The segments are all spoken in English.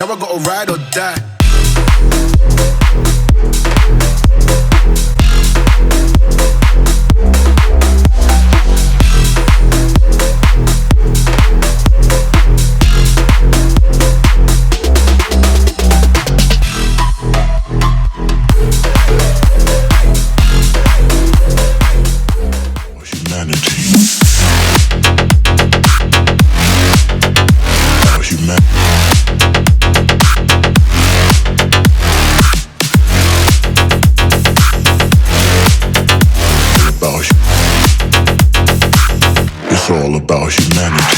Now I gotta ride or die. It's all about humanity.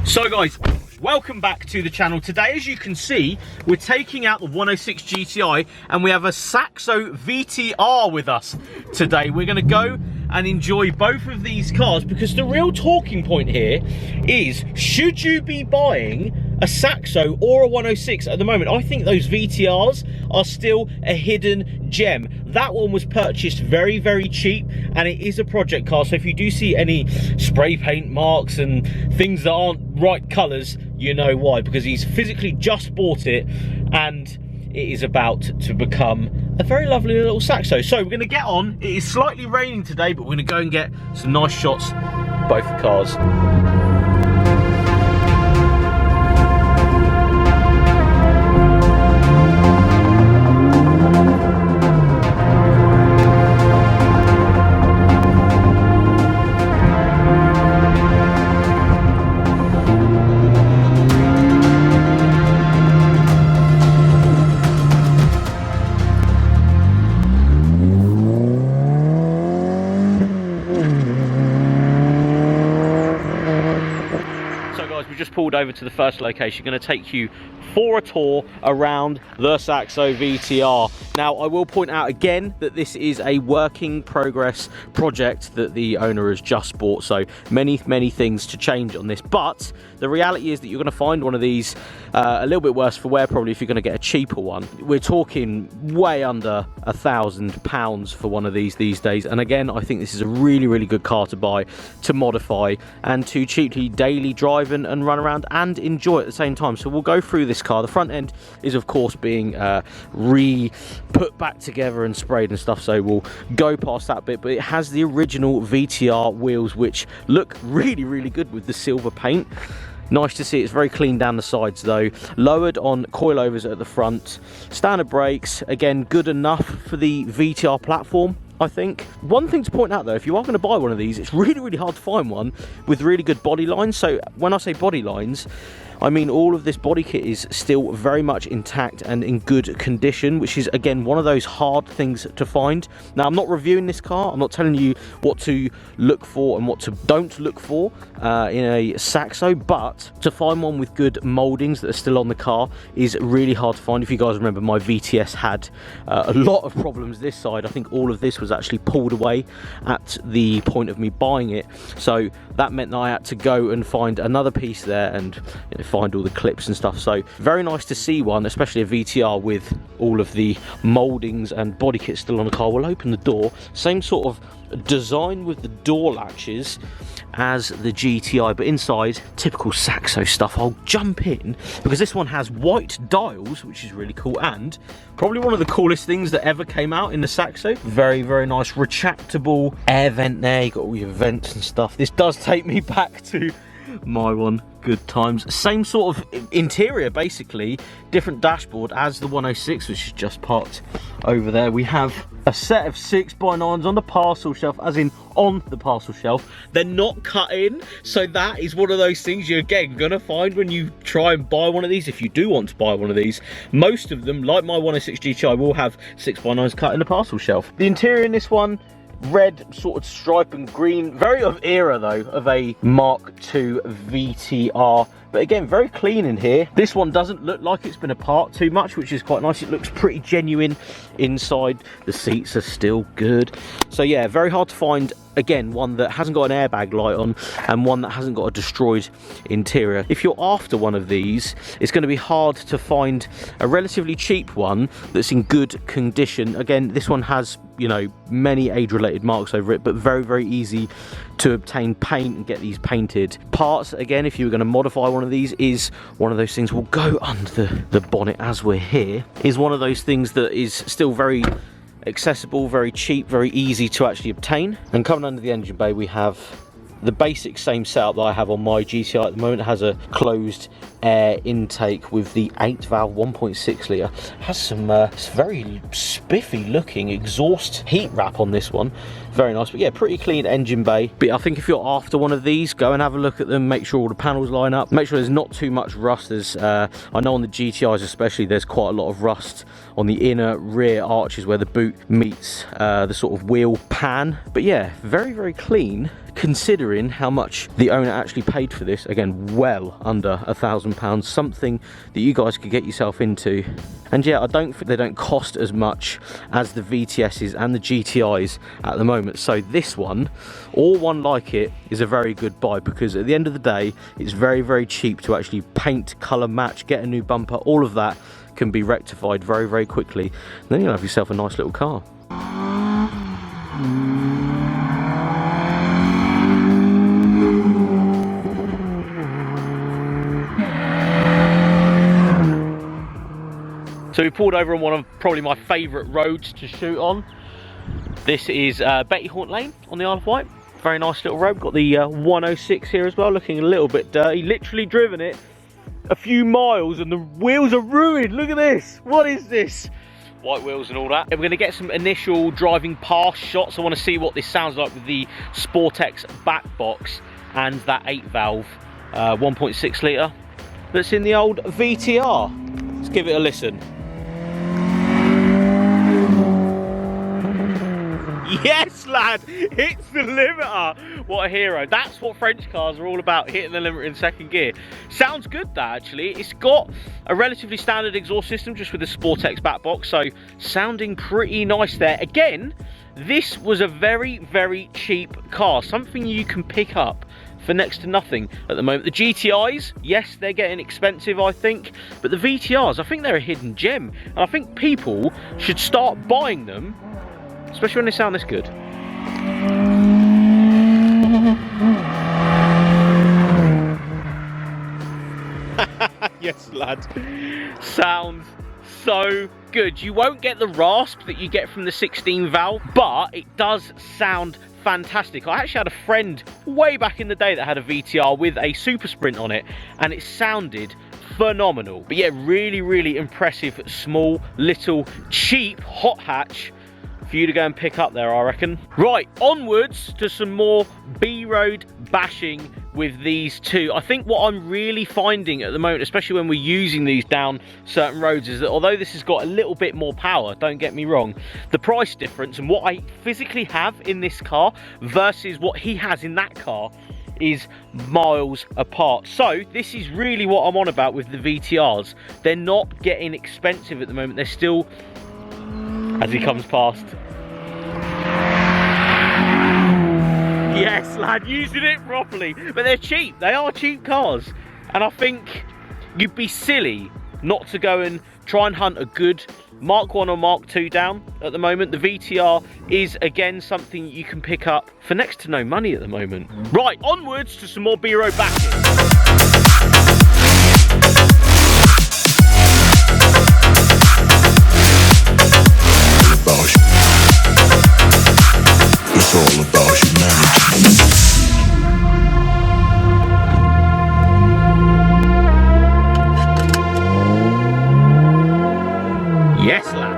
So guys, welcome back to the channel. Today, as you can see, we're taking out the 106 GTI and we have a SAXO VTR with us today. We're going to go and enjoy both of these cars because the real talking point here is, should you be buying a SAXO or a 106 at the moment? I think those VTRs are still a hidden gem. That one was purchased very, very cheap and it is a project car. So if you do see any spray paint marks and things that aren't right colours, you know why, because he's physically just bought it and it is about to become a very lovely little SAXO. So we're going to get on. It is slightly raining today, but we're going to go and get some nice shots of both the cars. Just pulled over to the first location. Going to take you for a tour around the SAXO VTR. Now I will point out again that this is a working progress project that the owner has just bought, so many things to change on this, but the reality is that you're going to find one of these a little bit worse for wear probably if you're going to get a cheaper one. We're talking way under £1,000 for one of these days, and again I think this is a really good car to buy, to modify and to cheaply daily drive and run around and enjoy at the same time. So we'll go through this car. The front end is of course being put back together and sprayed and stuff, so we'll go past that bit, but it has the original VTR wheels which look really good with the silver paint. Nice to see. It's very clean down the sides though. Lowered on coilovers at the front. Standard brakes, again good enough for the VTR platform, I think. One thing to point out though, if you are going to buy one of these, it's really hard to find one with really good body lines. So when I say body lines, I mean all of this body kit is still very much intact and in good condition, which is again one of those hard things to find. Now I'm not reviewing this car, I'm not telling you what to look for and what to don't look for in a SAXO, but to find one with good mouldings that are still on the car is really hard to find. If you guys remember, my VTS had a lot of problems this side. I think all of this was actually pulled away at the point of me buying it, so that meant that I had to go and find another piece there and find all the clips and stuff. So very nice to see one, especially a VTR with all of the mouldings and body kit still on the car. We'll open the door, same sort of design with the door latches as the GTI, but inside typical SAXO stuff. I'll jump in because this one has white dials, which is really cool, and probably one of the coolest things that ever came out in the SAXO. Very nice retractable air vent there. You got all your vents and stuff. This does take me back to my one, good times. Same sort of interior basically, different dashboard as the 106, which is just parked over there. We have a set of 6x9s on the parcel shelf, as in on the parcel shelf. They're not cut in, so that is one of those things you're again gonna find when you try and buy one of these. If you do want to buy one of these, most of them, like my 106 GTI, will have 6x9s cut in the parcel shelf. The interior in this one, red sort of stripe and green, very of era though, of a Mark II VTR But again, very clean in here. This one doesn't look like it's been apart too much, which is quite nice. It looks pretty genuine inside. The seats are still good. So yeah, very hard to find, again, one that hasn't got an airbag light on and one that hasn't got a destroyed interior. If you're after one of these, it's going to be hard to find a relatively cheap one that's in good condition. Again, this one has, you know, many age-related marks over it, but very, very easy to obtain paint and get these painted. Parts, again, if you were going to modify one of these, is one of those things, will go under the bonnet as we're here, is one of those things that is still very accessible, very cheap, very easy to actually obtain. And coming under the engine bay, we have the basic same setup that I have on my GTI at the moment. It has a closed air intake with the 8 valve 1.6 litre. Has some very spiffy looking exhaust heat wrap on this one. Very nice, but yeah, pretty clean engine bay. But I think if you're after one of these, go and have a look at them, make sure all the panels line up, make sure there's not too much rust. There's I know on the GTIs especially, there's quite a lot of rust on the inner rear arches where the boot meets the sort of wheel pan. But yeah, very, very clean, considering how much the owner actually paid for this. Again, well under £1,000, something that you guys could get yourself into. And yeah, I don't think they don't cost as much as the VTSs and the GTIs at the moment. So this one, or one like it, is a very good buy, because at the end of the day, it's very, very cheap to actually paint, colour match, get a new bumper. All of that can be rectified very, very quickly. And then you'll have yourself a nice little car. So we pulled over on one of probably my favourite roads to shoot on. This is Betty Haunt Lane on the Isle of Wight. Very nice little road. Got the 106 here as well, looking a little bit dirty. Literally driven it a few miles and the wheels are ruined. Look at this. What is this? White wheels and all that. We're going to get some initial driving past shots. I want to see what this sounds like with the Sportex back box and that 8 valve 1.6 litre that's in the old VTR. Let's give it a listen. Yes, lad, hits the limiter. What a hero. That's what French cars are all about, hitting the limiter in second gear. Sounds good, that, actually. It's got a relatively standard exhaust system just with the Sportex back box, so sounding pretty nice there. Again, this was a very, very cheap car, something you can pick up for next to nothing at the moment. The GTIs, yes, they're getting expensive, I think, but the VTRs, I think they're a hidden gem, and I think people should start buying them, especially when they sound this good. Yes, lad. Sounds so good. You won't get the rasp that you get from the 16 valve, but it does sound fantastic. I actually had a friend way back in the day that had a VTR with a Super Sprint on it, and it sounded phenomenal. But yeah, really, really impressive, small, little, cheap hot hatch for you to go and pick up there, I reckon. Right, onwards to some more B-road bashing with these two. I think what I'm really finding at the moment, especially when we're using these down certain roads, is that although this has got a little bit more power, don't get me wrong, the price difference and what I physically have in this car versus what he has in that car is miles apart. So this is really what I'm on about with the VTRs. They're not getting expensive at the moment. They're still, as he comes past. Yes, lad, using it properly. But they're cheap. They are cheap cars. And I think you'd be silly not to go and try and hunt a good Mark 1 or Mark 2 down at the moment. The VTR is, again, something you can pick up for next to no money at the moment. Right, onwards to some more B-road bashing. It's all about humanity. Yes, lad.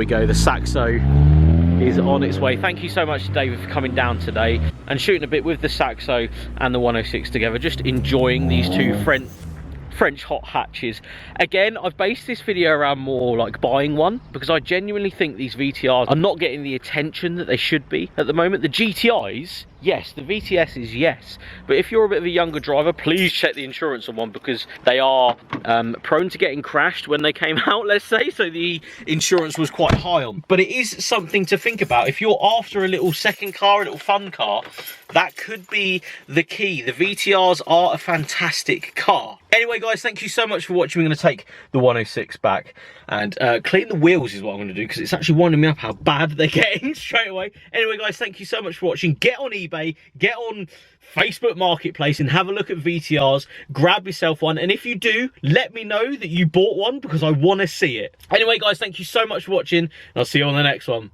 we go, the SAXO is on its way. Thank you so much to David for coming down today and shooting a bit with the SAXO and the 106 together, just enjoying these two French hot hatches. Again, I've based this video around more like buying one, because I genuinely think these VTRs are not getting the attention that they should be at the moment. The GTIs, yes. The VTSs, yes. But if you're a bit of a younger driver, please check the insurance on one, because they are prone to getting crashed when they came out, let's say. So the insurance was quite high on. But it is something to think about. If you're after a little second car, a little fun car, that could be the key. The VTRs are a fantastic car. Anyway, guys, thank you so much for watching. We're going to take the 106 back and clean the wheels is what I'm going to do, because it's actually winding me up how bad they're getting straight away. Anyway, guys, thank you so much for watching. Get on eBay, get on Facebook Marketplace and have a look at VTRs. Grab yourself one. And if you do, let me know that you bought one, because I want to see it. Anyway, guys, thank you so much for watching, and I'll see you on the next one.